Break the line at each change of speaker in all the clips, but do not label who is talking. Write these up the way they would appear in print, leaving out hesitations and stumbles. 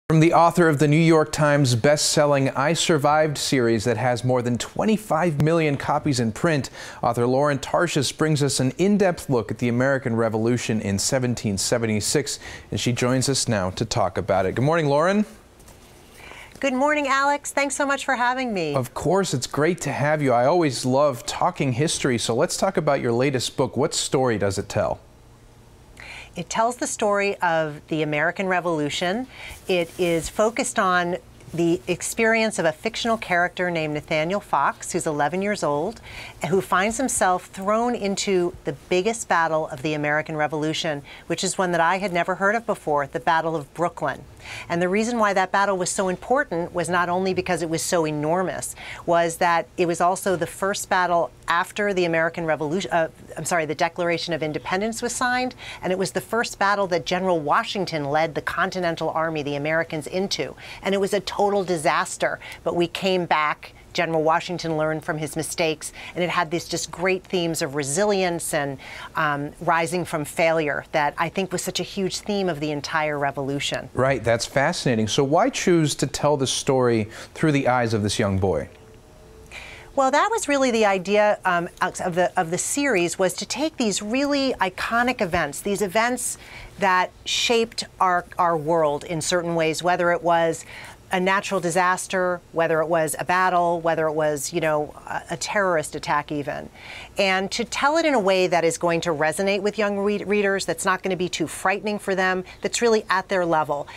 From the author of the New York Times best-selling I Survived series that has more than 25 million copies in print, author Lauren Tarshis brings us an in-depth look at the American Revolution in 1776, and she joins us now to talk about it. Good morning, Lauren.
Good morning, Alex. Thanks so much for having me.
Of course, it's great to have you. I always love talking history, so let's talk about your latest book. What story does it tell?
It tells the story of the American Revolution. It is focused on the experience of a fictional character named Nathaniel Fox, who's 11 years old, who finds himself thrown into the biggest battle of the American Revolution, which is one that I had never heard of before, the Battle of Brooklyn. And the reason why that battle was so important was not only because it was so enormous, was that it was also the first battle after the American Revolution, the Declaration of Independence was signed, and it was the first battle that General Washington led the Continental Army, the Americans, into. And it was a total disaster, but we came back. General Washington learned from his mistakes, and it had these just great themes of resilience and rising from failure that I think was such a huge theme of the entire revolution.
Right, that's fascinating. So why choose to tell the story through the eyes of this young boy?
Well, that was really the idea of the series, was to take these really iconic events, these events that shaped our world in certain ways, whether it was a natural disaster, whether it was a battle, whether it was, a terrorist attack even. And to tell it in a way that is going to resonate with young readers, that's not going to be too frightening for them, that's really at their level,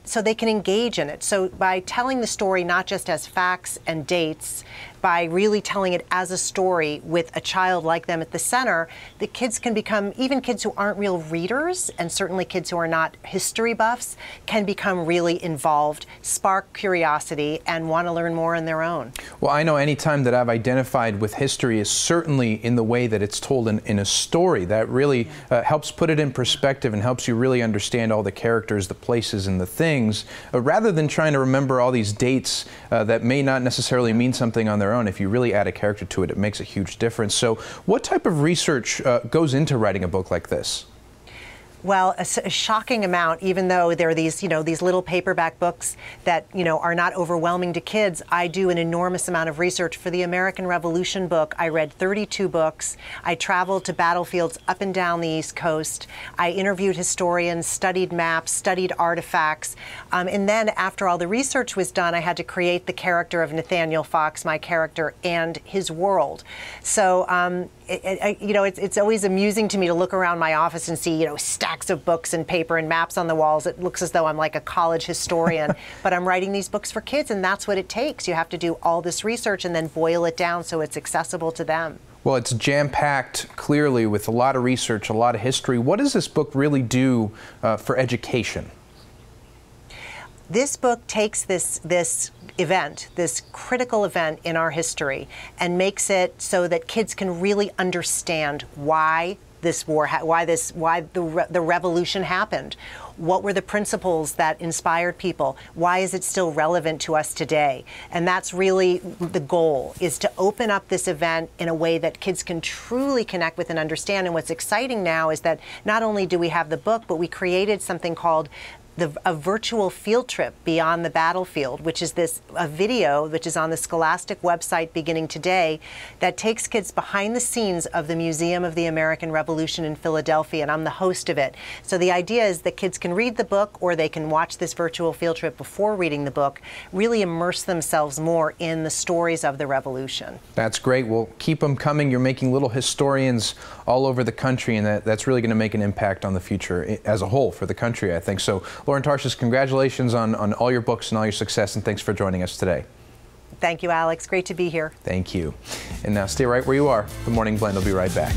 so they can engage in it. So by telling the story not just as facts and dates, by really telling it as a story with a child like them at the center, the kids can become, even kids who aren't real readers, and certainly kids who are not history buffs, can become really involved, spark curiosity, and want to learn more on their own.
Well, I know any time that I've identified with history is certainly in the way that it's told in a story. That really helps put it in perspective and helps you really understand all the characters, the places, and the things, rather than trying to remember all these dates that may not necessarily mean something on their own. If you really add a character to it, it makes a huge difference. So what type of research goes into writing a book like this?
Well, a shocking amount, even though there are these little paperback books that, are not overwhelming to kids. I do an enormous amount of research. For the American Revolution book, I read 32 books. I traveled to battlefields up and down the East Coast. I interviewed historians, studied maps, studied artifacts. And then after all the research was done, I had to create the character of Nathaniel Fox, my character, and his world. So, it's always amusing to me to look around my office and see, stacks of books and paper and maps on the walls. It looks as though I'm like a college historian, but I'm writing these books for kids, and that's what it takes. You have to do all this research and then boil it down so it's accessible to them.
Well, it's jam-packed, clearly, with a lot of research, a lot of history. What does this book really do for education?
This book takes this event, this critical event in our history, and makes it so that kids can really understand why this war, why the revolution happened. What were the principles that inspired people? Why is it still relevant to us today? And that's really the goal, is to open up this event in a way that kids can truly connect with and understand. And what's exciting now is that not only do we have the book, but we created something called a virtual field trip beyond the battlefield, which is a video which is on the Scholastic website beginning today, that takes kids behind the scenes of the Museum of the American Revolution in Philadelphia, and I'm the host of it. So the idea is that kids can read the book, or they can watch this virtual field trip before reading the book, really immerse themselves more in the stories of the revolution. That's
great. Well, keep them coming. You're making little historians all over the country, and that's really going to make an impact on the future as a whole for the country, I think. So, Lauren Tarshis, congratulations on all your books and all your success, and thanks for joining us today.
Thank you, Alex. Great to be here.
Thank you. And now stay right where you are. The Morning Blend will be right back.